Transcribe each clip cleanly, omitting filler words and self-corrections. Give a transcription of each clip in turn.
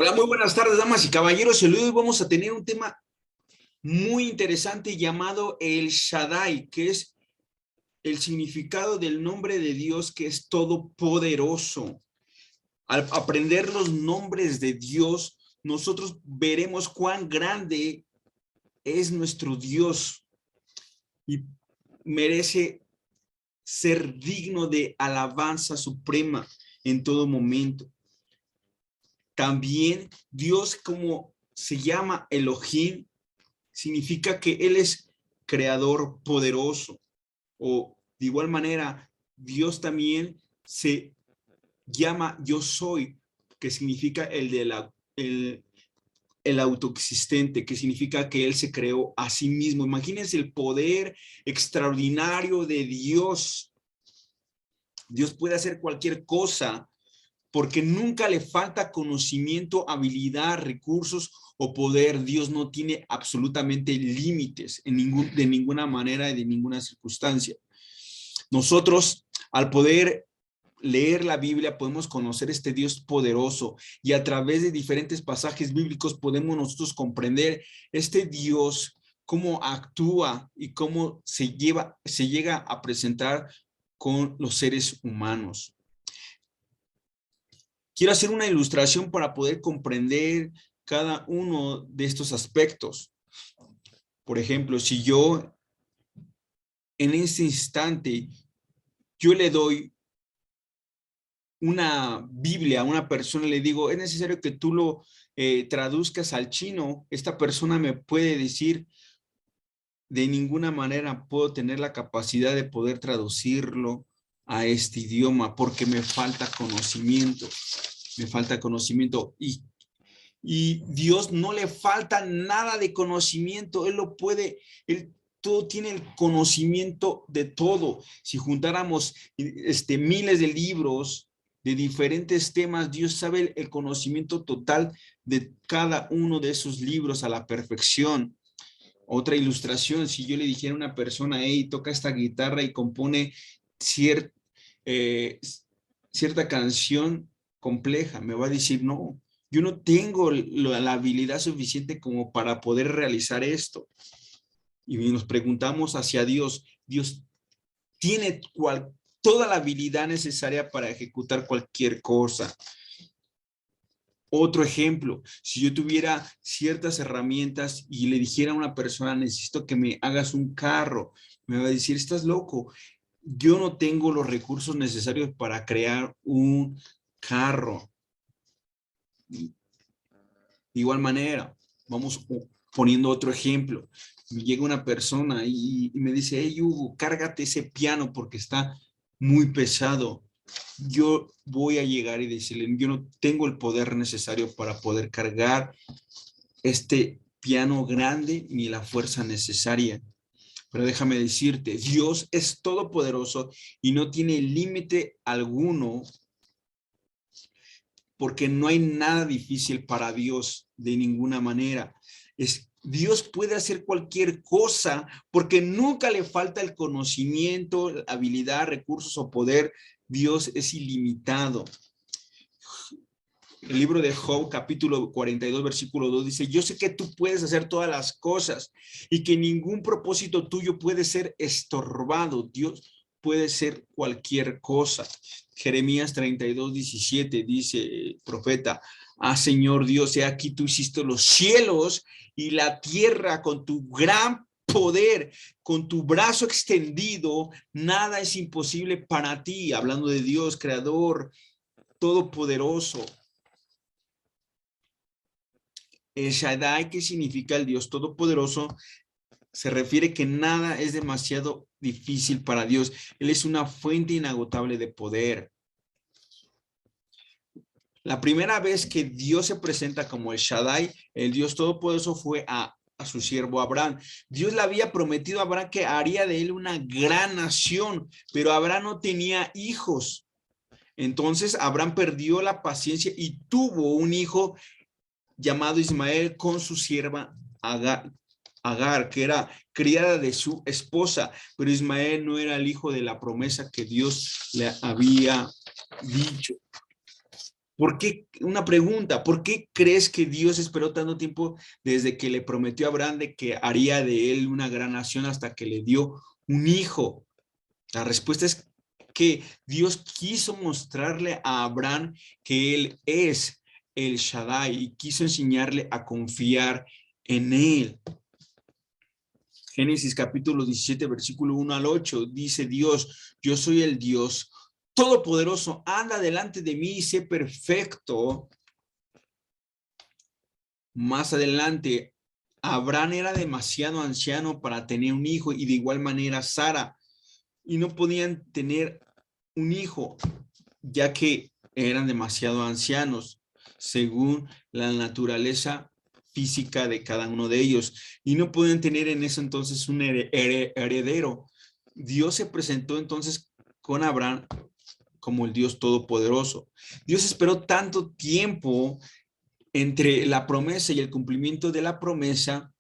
Hola, muy buenas tardes, damas y caballeros. El día de hoy vamos a tener un tema muy interesante llamado el Shaddai, que es el significado del nombre de Dios, que es todopoderoso. Al aprender los nombres de Dios, nosotros veremos cuán grande es nuestro Dios y merece ser digno de alabanza suprema en todo momento. También Dios, como se llama Elohim, significa que Él es creador poderoso. O de igual manera, Dios también se llama yo soy, que significa el autoexistente, que significa que Él se creó a sí mismo. Imagínense el poder extraordinario de Dios. Dios puede hacer cualquier cosa porque nunca le falta conocimiento, habilidad, recursos o poder. Dios no tiene absolutamente límites de ninguna manera y de ninguna circunstancia. Nosotros, al poder leer la Biblia, podemos conocer este Dios poderoso y a través de diferentes pasajes bíblicos podemos nosotros comprender este Dios, cómo actúa y cómo se llega a presentar con los seres humanos. Quiero hacer una ilustración para poder comprender cada uno de estos aspectos. Por ejemplo, si yo en este instante, yo le doy una Biblia a una persona y le digo, es necesario que tú lo traduzcas al chino, esta persona me puede decir, de ninguna manera puedo tener la capacidad de poder traducirlo a este idioma porque me falta conocimiento, y Dios no le falta nada de conocimiento, Él lo puede, Él todo tiene el conocimiento de todo. Si juntáramos miles de libros de diferentes temas, Dios sabe el conocimiento total de cada uno de esos libros a la perfección. Otra ilustración, si yo le dijera a una persona, hey, toca esta guitarra y compone cier, eh, cierta canción compleja, me va a decir, no, yo no tengo la habilidad suficiente como para poder realizar esto. Y nos preguntamos hacia Dios, Dios tiene toda la habilidad necesaria para ejecutar cualquier cosa. Otro ejemplo, si yo tuviera ciertas herramientas y le dijera a una persona, necesito que me hagas un carro, me va a decir, estás loco, yo no tengo los recursos necesarios para crear un carro. De igual manera, vamos poniendo otro ejemplo. Me llega una persona y me dice, hey Hugo, cárgate ese piano porque está muy pesado. Yo voy a llegar y decirle, yo no tengo el poder necesario para poder cargar este piano grande ni la fuerza necesaria. Pero déjame decirte, Dios es todopoderoso y no tiene límite alguno, porque no hay nada difícil para Dios de ninguna manera. Dios puede hacer cualquier cosa porque nunca le falta el conocimiento, habilidad, recursos o poder. Dios es ilimitado. El libro de Job, capítulo 42, versículo 2, dice, yo sé que tú puedes hacer todas las cosas y que ningún propósito tuyo puede ser estorbado. Dios puede ser cualquier cosa. Jeremías 32, 17 dice, profeta, Señor Dios, he aquí tú hiciste los cielos y la tierra con tu gran poder, con tu brazo extendido, nada es imposible para ti. Hablando de Dios, creador, todopoderoso. El Shaddai, que significa el Dios Todopoderoso, se refiere que nada es demasiado difícil para Dios. Él es una fuente inagotable de poder. La primera vez que Dios se presenta como el Shaddai, el Dios Todopoderoso, fue a su siervo Abraham. Dios le había prometido a Abraham que haría de él una gran nación, pero Abraham no tenía hijos. Entonces Abraham perdió la paciencia y tuvo un hijo llamado Ismael con su sierva Agar, que era criada de su esposa, pero Ismael no era el hijo de la promesa que Dios le había dicho. ¿Por qué? Una pregunta, ¿por qué crees que Dios esperó tanto tiempo desde que le prometió a Abraham de que haría de él una gran nación hasta que le dio un hijo? La respuesta es que Dios quiso mostrarle a Abraham que él es el Shaddai y quiso enseñarle a confiar en él. Génesis capítulo 17, versículo 1 al 8, dice Dios, yo soy el Dios todopoderoso, anda delante de mí y sé perfecto. Más adelante, Abraham era demasiado anciano para tener un hijo y de igual manera Sara, y no podían tener un hijo, ya que eran demasiado ancianos, según la naturaleza física de cada uno de ellos, y no podían tener en ese entonces un heredero. Dios se presentó entonces con Abraham como el Dios todopoderoso. Dios esperó tanto tiempo entre la promesa y el cumplimiento de la promesa,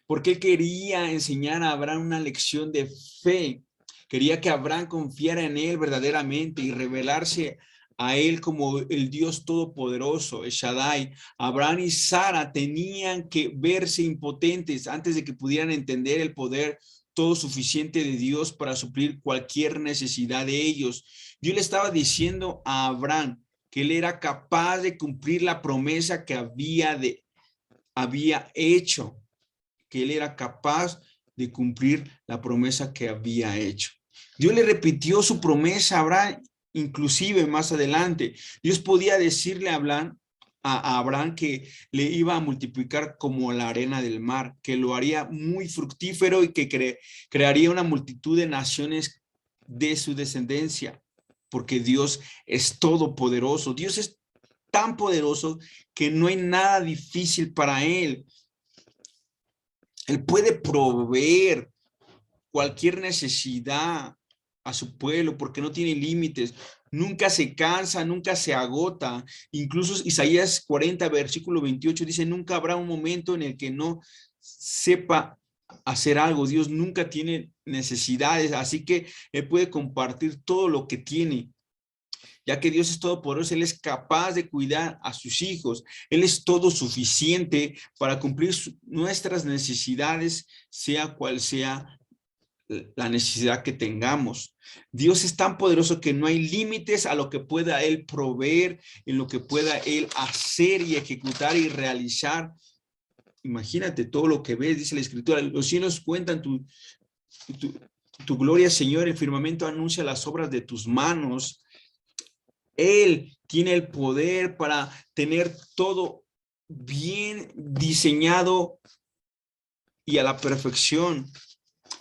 porque él quería enseñar a Abraham una lección de fe. Quería que Abraham confiara en él verdaderamente y revelarse a él como el Dios todopoderoso, el Shaddai. Abraham y Sara tenían que verse impotentes antes de que pudieran entender el poder todo suficiente de Dios para suplir cualquier necesidad de ellos. Dios le estaba diciendo a Abraham que él era capaz de cumplir la promesa que había hecho, que él era capaz de cumplir la promesa que había hecho. Dios le repitió su promesa a Abraham, inclusive más adelante. Dios podía decirle a Abraham que le iba a multiplicar como la arena del mar, que lo haría muy fructífero y que crearía una multitud de naciones de su descendencia, porque Dios es todopoderoso. Dios es tan poderoso que no hay nada difícil para él. Él puede proveer cualquier necesidad a su pueblo porque no tiene límites, nunca se cansa, nunca se agota. Incluso Isaías 40, versículo 28 dice, nunca habrá un momento en el que no sepa hacer algo. Dios nunca tiene necesidades, así que él puede compartir todo lo que tiene. Ya que Dios es todopoderoso, Él es capaz de cuidar a sus hijos. Él es todo suficiente para cumplir nuestras necesidades, sea cual sea la necesidad que tengamos. Dios es tan poderoso que no hay límites a lo que pueda Él proveer, en lo que pueda Él hacer y ejecutar y realizar. Imagínate todo lo que ves, dice la Escritura. Los cielos cuentan tu gloria, Señor. El firmamento anuncia las obras de tus manos. Él tiene el poder para tener todo bien diseñado y a la perfección.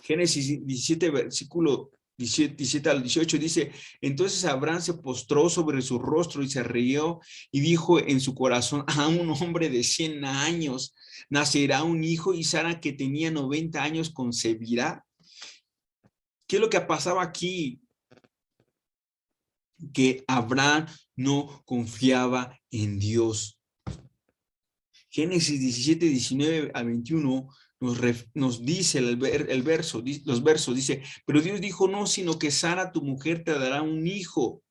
Génesis 17, versículo 17 al 18 dice, entonces Abraham se postró sobre su rostro y se rió y dijo en su corazón, a un hombre de 100 años nacerá un hijo y Sara que tenía 90 años concebirá. ¿Qué es lo que pasaba aquí? Que Abraham no confiaba en Dios. Génesis 17, 19 a 21 nos dice los versos, dice, pero Dios dijo, no, sino que Sara, tu mujer, te dará un hijo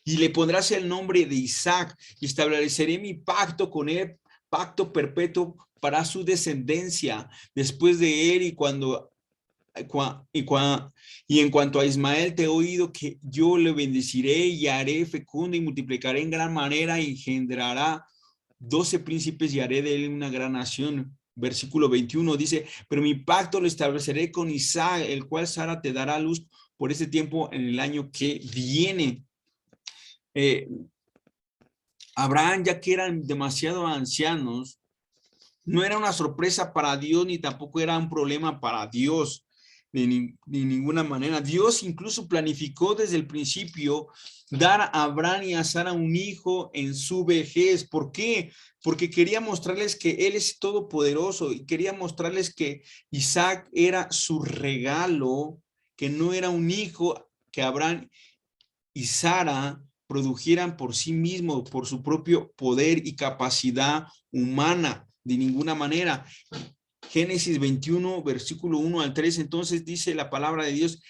y le pondrás el nombre de Isaac y estableceré mi pacto con él, pacto perpetuo para su descendencia después de él y en cuanto a Ismael te he oído que yo le bendeciré y haré fecundo y multiplicaré en gran manera y engendrará 12 príncipes y haré de él una gran nación. Versículo 21 dice, pero mi pacto lo estableceré con Isaac, el cual Sara te dará luz por ese tiempo en el año que viene. Abraham, ya que eran demasiado ancianos, no era una sorpresa para Dios ni tampoco era un problema para Dios de ninguna manera. Dios incluso planificó desde el principio dar a Abraham y a Sara un hijo en su vejez. ¿Por qué? Porque quería mostrarles que Él es todopoderoso y quería mostrarles que Isaac era su regalo, que no era un hijo que Abraham y Sara produjeran por sí mismos, por su propio poder y capacidad humana, de ninguna manera. Génesis 21, versículo 1 al 3, entonces dice la palabra de Dios,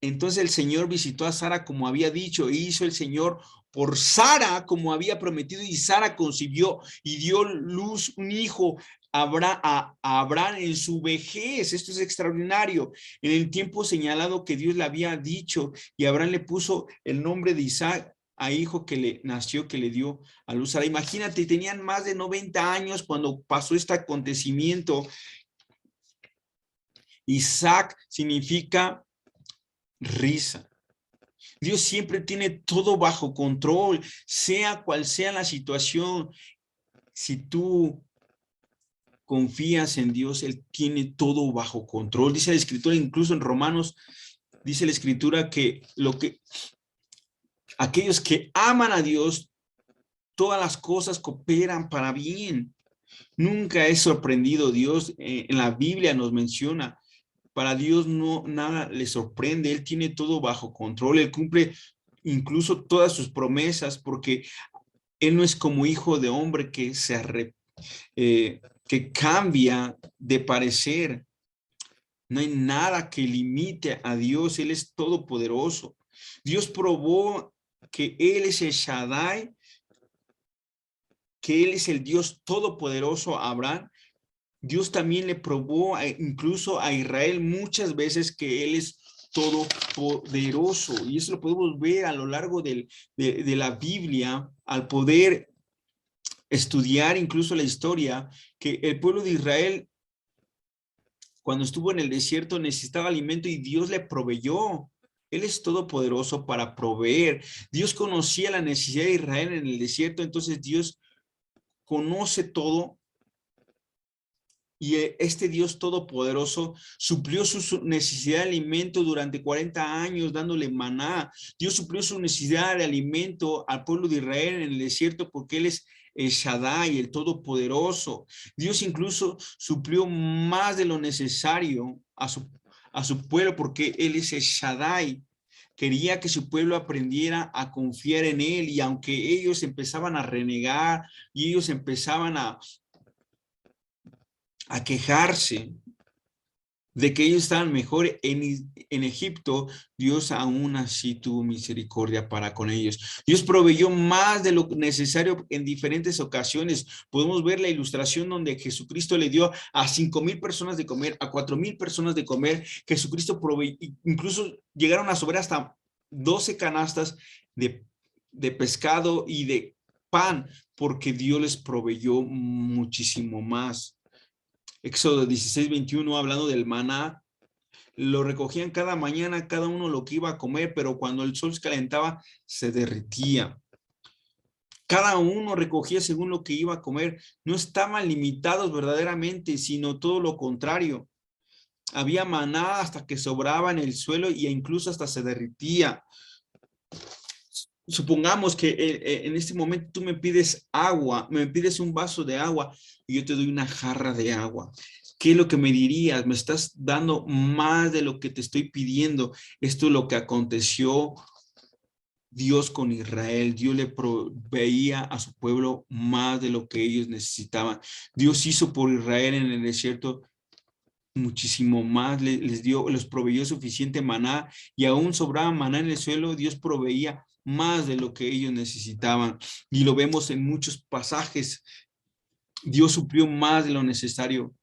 entonces el Señor visitó a Sara como había dicho, e hizo el Señor por Sara, como había prometido, y Sara concibió y dio luz un hijo a Abraham en su vejez. Esto es extraordinario. En el tiempo señalado que Dios le había dicho, y Abraham le puso el nombre de Isaac a hijo que le nació, que le dio a luz Sara. Imagínate, tenían más de 90 años cuando pasó este acontecimiento. Isaac significa risa. Dios siempre tiene todo bajo control, sea cual sea la situación. Si tú confías en Dios, Él tiene todo bajo control. Dice la Escritura, incluso en Romanos, dice la Escritura que aquellos que aman a Dios, todas las cosas cooperan para bien. Nunca es sorprendido Dios. En la Biblia nos menciona, para Dios no nada le sorprende. Él tiene todo bajo control. Él cumple incluso todas sus promesas, porque Él no es como hijo de hombre que cambia de parecer. No hay nada que limite a Dios. Él es todopoderoso. Dios probó que Él es el Shaddai, que Él es el Dios todopoderoso a Abraham. Dios también le probó incluso a Israel muchas veces que Él es todopoderoso. Y eso lo podemos ver a lo largo de la Biblia, al poder estudiar incluso la historia, que el pueblo de Israel, cuando estuvo en el desierto, necesitaba alimento y Dios le proveyó. Él es todopoderoso para proveer. Dios conocía la necesidad de Israel en el desierto, entonces Dios conoce todo. Y este Dios todopoderoso suplió su necesidad de alimento durante 40 años dándole maná. Dios suplió su necesidad de alimento al pueblo de Israel en el desierto porque Él es el Shaddai, el todopoderoso. Dios incluso suplió más de lo necesario a su pueblo porque Él es el Shaddai. Quería que su pueblo aprendiera a confiar en Él, y aunque ellos empezaban a renegar y ellos empezaban a quejarse de que ellos estaban mejor en Egipto, Dios aún así tuvo misericordia para con ellos. Dios proveyó más de lo necesario en diferentes ocasiones. Podemos ver la ilustración donde Jesucristo le dio a 5,000 personas de comer, a 4,000 personas de comer. Jesucristo proveyó, incluso llegaron a sobrar hasta 12 canastas de pescado y de pan, porque Dios les proveyó muchísimo más. Éxodo 16:21, hablando del maná, lo recogían cada mañana, cada uno lo que iba a comer, pero cuando el sol se calentaba, se derritía. Cada uno recogía según lo que iba a comer. No estaban limitados verdaderamente, sino todo lo contrario. Había maná hasta que sobraba en el suelo e incluso hasta se derritía. Supongamos que en este momento tú me pides agua, me pides un vaso de agua y yo te doy una jarra de agua. ¿Qué es lo que me dirías? Me estás dando más de lo que te estoy pidiendo. Esto es lo que aconteció Dios con Israel. Dios le proveía a su pueblo más de lo que ellos necesitaban. Dios hizo por Israel en el desierto muchísimo más, les proveyó suficiente maná, y aún sobraba maná en el suelo. Dios proveía más de lo que ellos necesitaban, y lo vemos en muchos pasajes. Dios suplió más de lo necesario,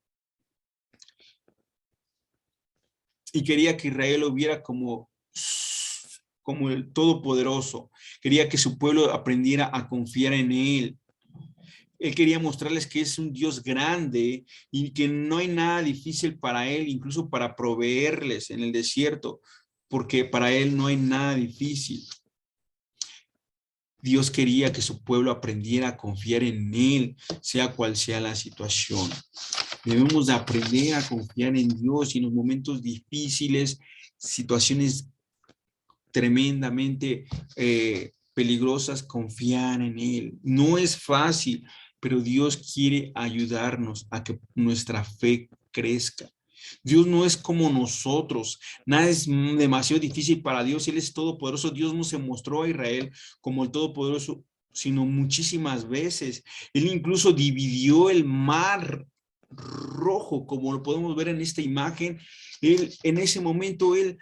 y quería que Israel lo viera como el Todopoderoso. Quería que su pueblo aprendiera a confiar en Él. Él quería mostrarles que es un Dios grande y que no hay nada difícil para Él, incluso para proveerles en el desierto, porque para Él no hay nada difícil. Dios quería que su pueblo aprendiera a confiar en Él, sea cual sea la situación. Debemos de aprender a confiar en Dios y en los momentos difíciles, situaciones tremendamente peligrosas, confiar en Él. No es fácil, pero Dios quiere ayudarnos a que nuestra fe crezca. Dios no es como nosotros, nada es demasiado difícil para Dios. Él es todopoderoso. Dios no se mostró a Israel como el todopoderoso, sino muchísimas veces. Él incluso dividió el mar Rojo, como lo podemos ver en esta imagen. Él, en ese momento, él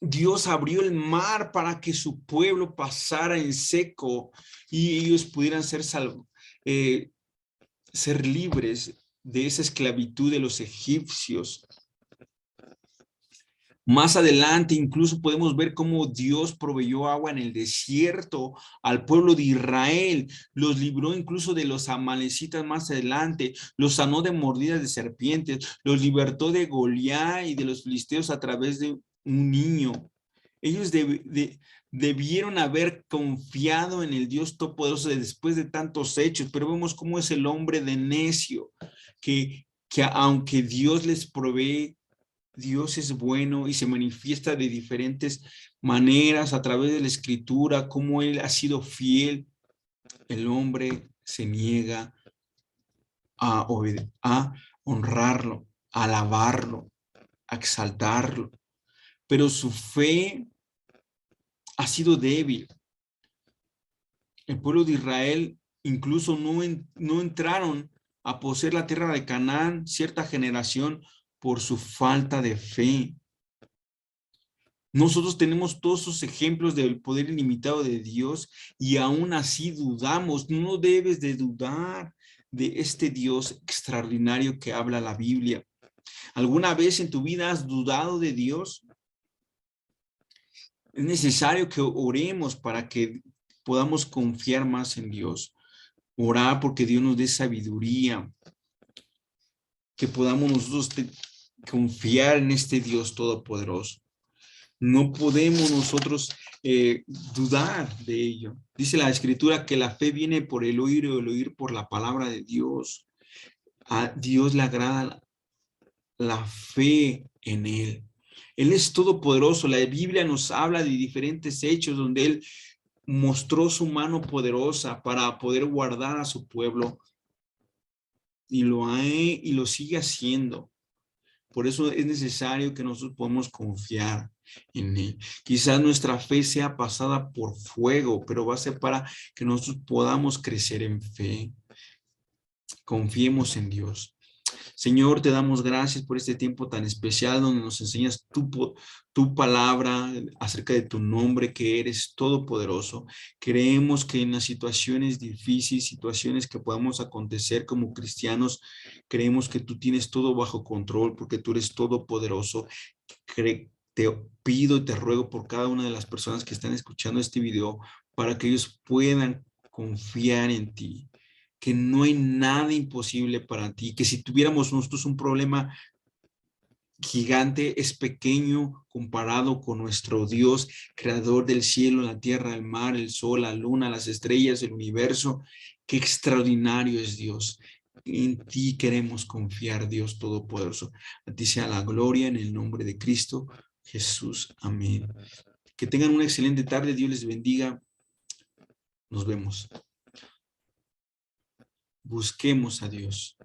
Dios abrió el mar para que su pueblo pasara en seco y ellos pudieran ser libres de esa esclavitud de los egipcios. Más adelante incluso podemos ver cómo Dios proveyó agua en el desierto al pueblo de Israel, los libró incluso de los amalecitas más adelante, los sanó de mordidas de serpientes, los libertó de Goliat y de los filisteos a través de un niño. Ellos debieron haber confiado en el Dios Todopoderoso después de tantos hechos, pero vemos cómo es el hombre de necio, que aunque Dios les provee, Dios es bueno y se manifiesta de diferentes maneras a través de la escritura, cómo Él ha sido fiel. El hombre se niega a honrarlo, a alabarlo, a exaltarlo, pero su fe ha sido débil. El pueblo de Israel incluso no entraron a poseer la tierra de Canaán cierta generación por su falta de fe. Nosotros tenemos todos esos ejemplos del poder ilimitado de Dios y aún así dudamos. No debes de dudar de este Dios extraordinario que habla la Biblia. ¿Alguna vez en tu vida has dudado de Dios? Es necesario que oremos para que podamos confiar más en Dios. Orar porque Dios nos dé sabiduría, que podamos nosotros confiar en este Dios todopoderoso. No podemos nosotros dudar de ello. Dice la escritura que la fe viene por el oír y el oír por la palabra de Dios. A Dios le agrada la fe en Él. Él es todopoderoso. La Biblia nos habla de diferentes hechos donde Él mostró su mano poderosa para poder guardar a su pueblo y lo sigue haciendo. Por eso es necesario que nosotros podamos confiar en Él. Quizás nuestra fe sea pasada por fuego, pero va a ser para que nosotros podamos crecer en fe. Confiemos en Dios. Señor, te damos gracias por este tiempo tan especial donde nos enseñas tu palabra acerca de tu nombre, que eres todopoderoso. Creemos que en las situaciones difíciles, situaciones que podamos acontecer como cristianos, creemos que tú tienes todo bajo control porque tú eres todopoderoso. Te pido y te ruego por cada una de las personas que están escuchando este video para que ellos puedan confiar en ti, que no hay nada imposible para ti, que si tuviéramos nosotros un problema gigante, es pequeño comparado con nuestro Dios, creador del cielo, la tierra, el mar, el sol, la luna, las estrellas, el universo. Qué extraordinario es Dios. En ti queremos confiar, Dios Todopoderoso. A ti sea la gloria en el nombre de Cristo Jesús. Amén. Que tengan una excelente tarde. Dios les bendiga. Nos vemos. Busquemos a Dios.